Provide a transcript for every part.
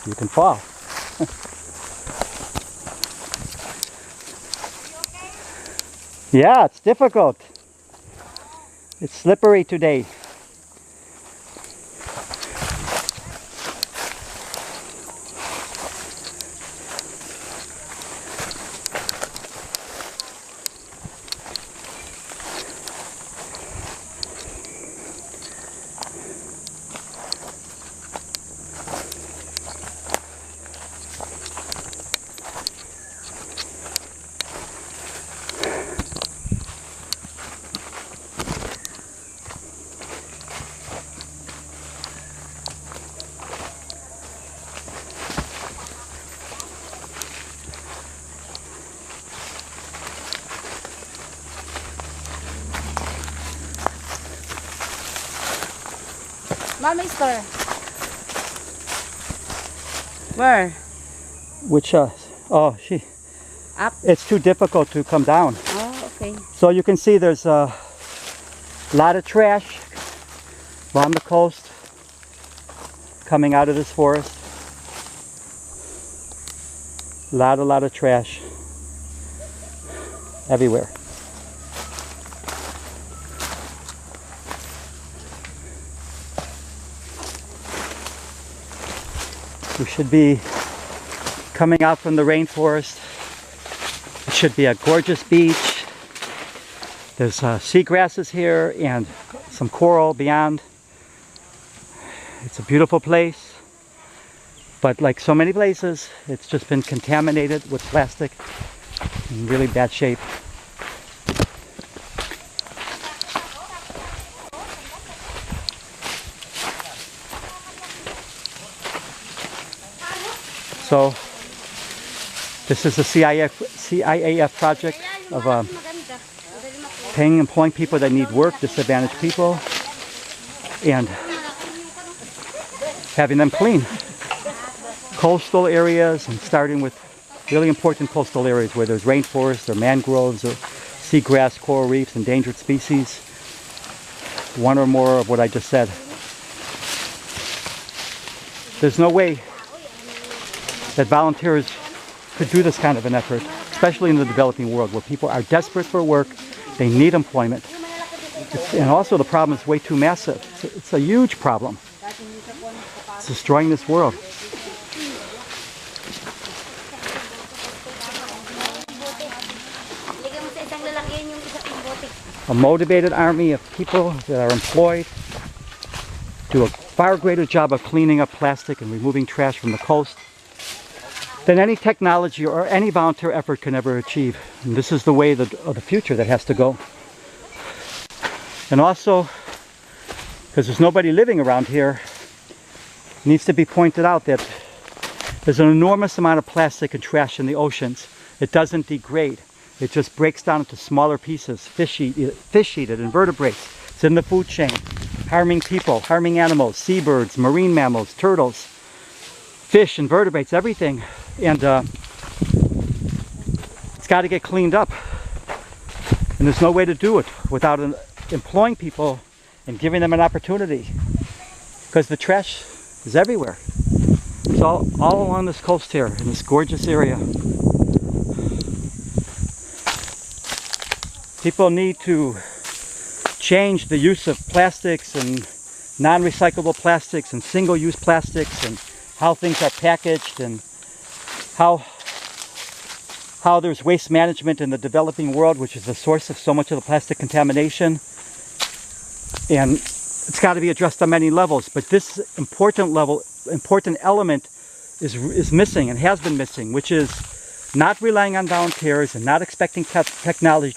you can fall. Yeah, it's difficult. It's slippery today. Mama store. Where? Which, oh, Up? it's too difficult to come down. Oh, okay. So you can see there's a lot of trash along the coast coming out of this forest. A lot of trash everywhere. We should be coming out from the rainforest. It should be a gorgeous beach. There's seagrasses here and some coral beyond. It's a beautiful place, but like so many places, it's just been contaminated with plastic in really bad shape. So this is the CIAF project of employing people that need work, disadvantaged people, and having them clean coastal areas, and starting with really important coastal areas where there's rainforests or mangroves or seagrass, coral reefs, endangered species. One or more of what I just said. There's no way that volunteers could do this kind of an effort, especially in the developing world where people are desperate for work, they need employment. And also the problem is way too massive. It's a huge problem. It's destroying this world. A motivated army of people that are employed do a far greater job of cleaning up plastic and removing trash from the coast than any technology or any volunteer effort can ever achieve. And this is the way of the future that has to go. And also, because there's nobody living around here, it needs to be pointed out that there's an enormous amount of plastic and trash in the oceans. It doesn't degrade. It just breaks down into smaller pieces, fish eat it, invertebrates. It's in the food chain, harming people, harming animals, seabirds, marine mammals, turtles, fish, invertebrates, everything. And it's got to get cleaned up. And there's no way to do it without employing people and giving them an opportunity. Because the trash is everywhere. It's all along this coast here, in this gorgeous area. People need to change the use of plastics and non-recyclable plastics and single-use plastics, and how things are packaged, and how there's waste management in the developing world, which is the source of so much of the plastic contamination. And it's got to be addressed on many levels, but this important element is missing and has been missing, which is not relying on volunteers and not expecting technology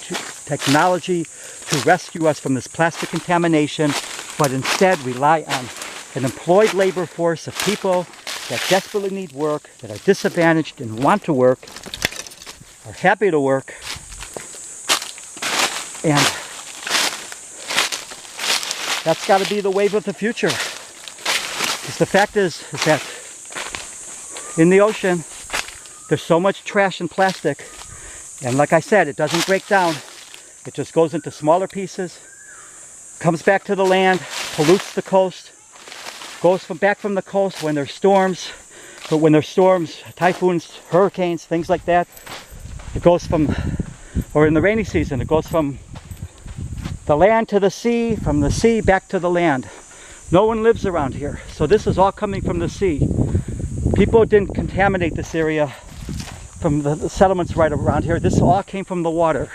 to rescue us from this plastic contamination, but instead rely on an employed labor force of people that desperately need work, that are disadvantaged and want to work, are happy to work, and that's got to be the wave of the future. Because the fact is that in the ocean, there's so much trash and plastic, and like I said, it doesn't break down. It just goes into smaller pieces, comes back to the land, pollutes the coast, goes back from the coast when there's storms, But when there's storms, typhoons, hurricanes, things like that, it goes from, or in the rainy season, it goes from the land to the sea, from the sea back to the land. No one lives around here. So this is all coming from the sea. People didn't contaminate this area from the settlements right around here. This all came from the water.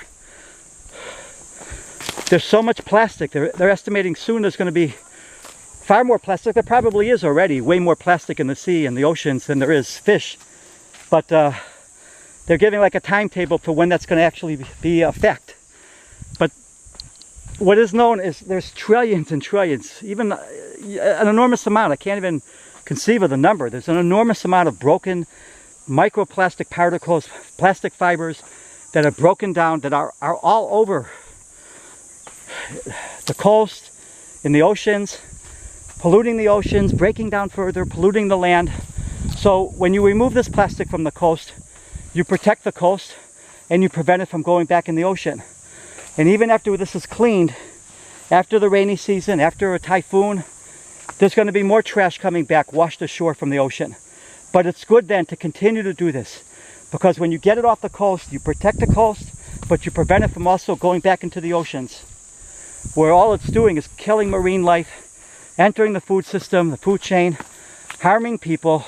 There's so much plastic. They're estimating soon there's going to be far more plastic. There probably is already way more plastic in the sea and the oceans than there is fish. But they're giving like a timetable for when that's going to actually be a fact. But what is known is there's trillions and trillions, even an enormous amount. I can't even conceive of the number. There's an enormous amount of broken microplastic particles, plastic fibers that are broken down, that are all over the coast, in the oceans, polluting the oceans, breaking down further, polluting the land. So when you remove this plastic from the coast, you protect the coast and you prevent it from going back in the ocean. And even after this is cleaned, after the rainy season, after a typhoon, there's going to be more trash coming back, washed ashore from the ocean. But it's good then to continue to do this, because when you get it off the coast, you protect the coast, but you prevent it from also going back into the oceans, where all it's doing is killing marine life, entering the food system, the food chain, harming people,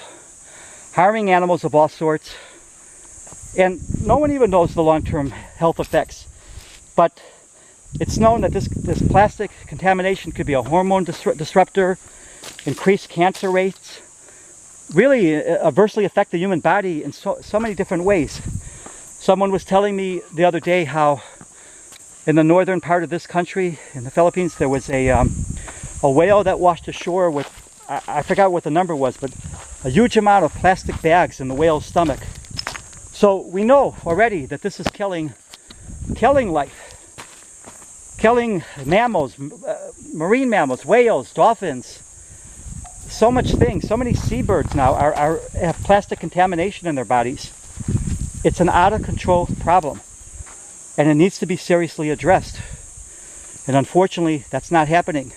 harming animals of all sorts. And no one even knows the long-term health effects. But it's known that this plastic contamination could be a hormone disruptor, increase cancer rates, really adversely affect the human body in so many different ways. Someone was telling me the other day how in the northern part of this country, in the Philippines, there was a whale that washed ashore with, I forgot what the number was, but a huge amount of plastic bags in the whale's stomach. So we know already that this is killing life, killing mammals, marine mammals, whales, dolphins. So much things, so many seabirds now have plastic contamination in their bodies. It's an out of control problem, and it needs to be seriously addressed. And unfortunately, that's not happening.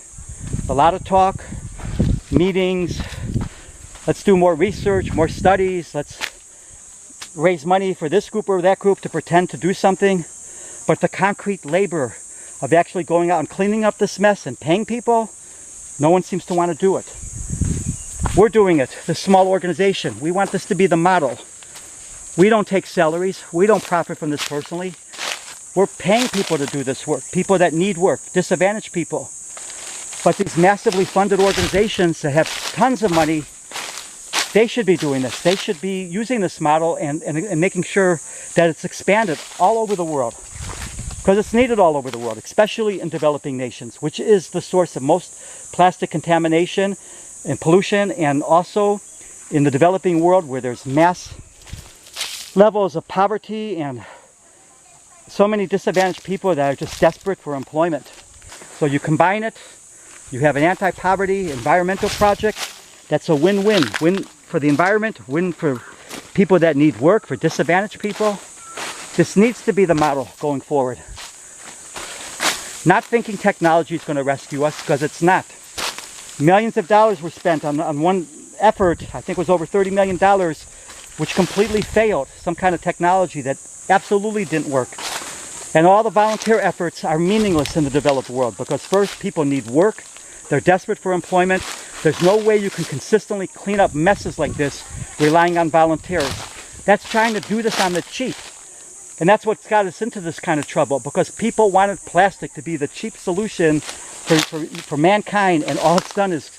A lot of talk, meetings, let's do more research, more studies, let's raise money for this group or that group to pretend to do something. But the concrete labor of actually going out and cleaning up this mess and paying people, no one seems to want to do it. We're doing it, this small organization. We want this to be the model. We don't take salaries. We don't profit from this personally. We're paying people to do this work, people that need work, disadvantaged people. But these massively funded organizations that have tons of money, they should be doing this. They should be using this model and making sure that it's expanded all over the world. Because it's needed all over the world, especially in developing nations, which is the source of most plastic contamination and pollution, and also in the developing world where there's mass levels of poverty and so many disadvantaged people that are just desperate for employment. So you combine it, you have an anti-poverty environmental project that's a win-win. Win for the environment, win for people that need work, for disadvantaged people. This needs to be the model going forward. Not thinking technology is going to rescue us, because it's not. Millions of dollars were spent on one effort, I think it was over $30 million, which completely failed. Some kind of technology that absolutely didn't work. And all the volunteer efforts are meaningless in the developed world, because first, people need work. They're desperate for employment. There's no way you can consistently clean up messes like this relying on volunteers. That's trying to do this on the cheap. And that's what got us into this kind of trouble, because people wanted plastic to be the cheap solution for mankind, and all it's done is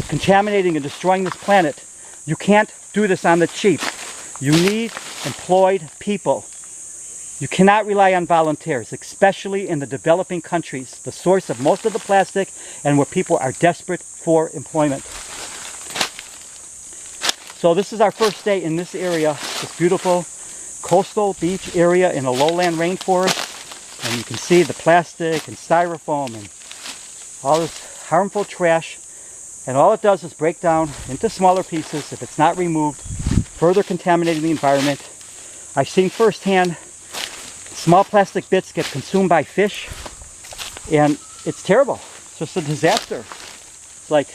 contaminating and destroying this planet. You can't do this on the cheap. You need employed people. You cannot rely on volunteers, especially in the developing countries, the source of most of the plastic and where people are desperate for employment. So this is our first day in this area, this beautiful coastal beach area in a lowland rainforest. And you can see the plastic and styrofoam and all this harmful trash. And all it does is break down into smaller pieces. If it's not removed, further contaminating the environment. I've seen firsthand small plastic bits get consumed by fish, and it's terrible. It's just a disaster. It's like,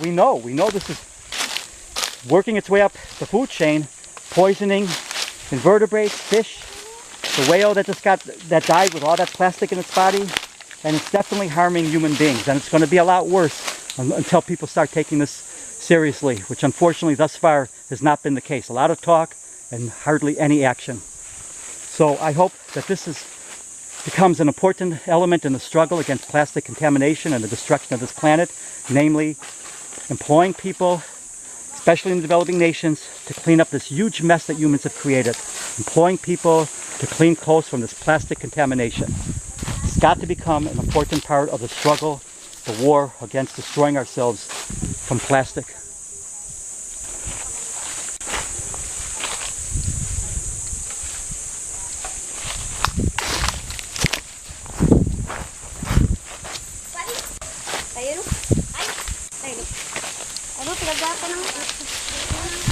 we know this is working its way up the food chain, poisoning invertebrates, fish, the whale that died with all that plastic in its body, and it's definitely harming human beings. And it's going to be a lot worse until people start taking this seriously, which unfortunately thus far has not been the case. A lot of talk and hardly any action. So I hope that this becomes an important element in the struggle against plastic contamination and the destruction of this planet, namely employing people, especially in the developing nations, to clean up this huge mess that humans have created. Employing people to clean coast from this plastic contamination. It's got to become an important part of the struggle, the war against destroying ourselves from plastic. Tayo no? Ay, tayo no. Ano, pinagdata ng...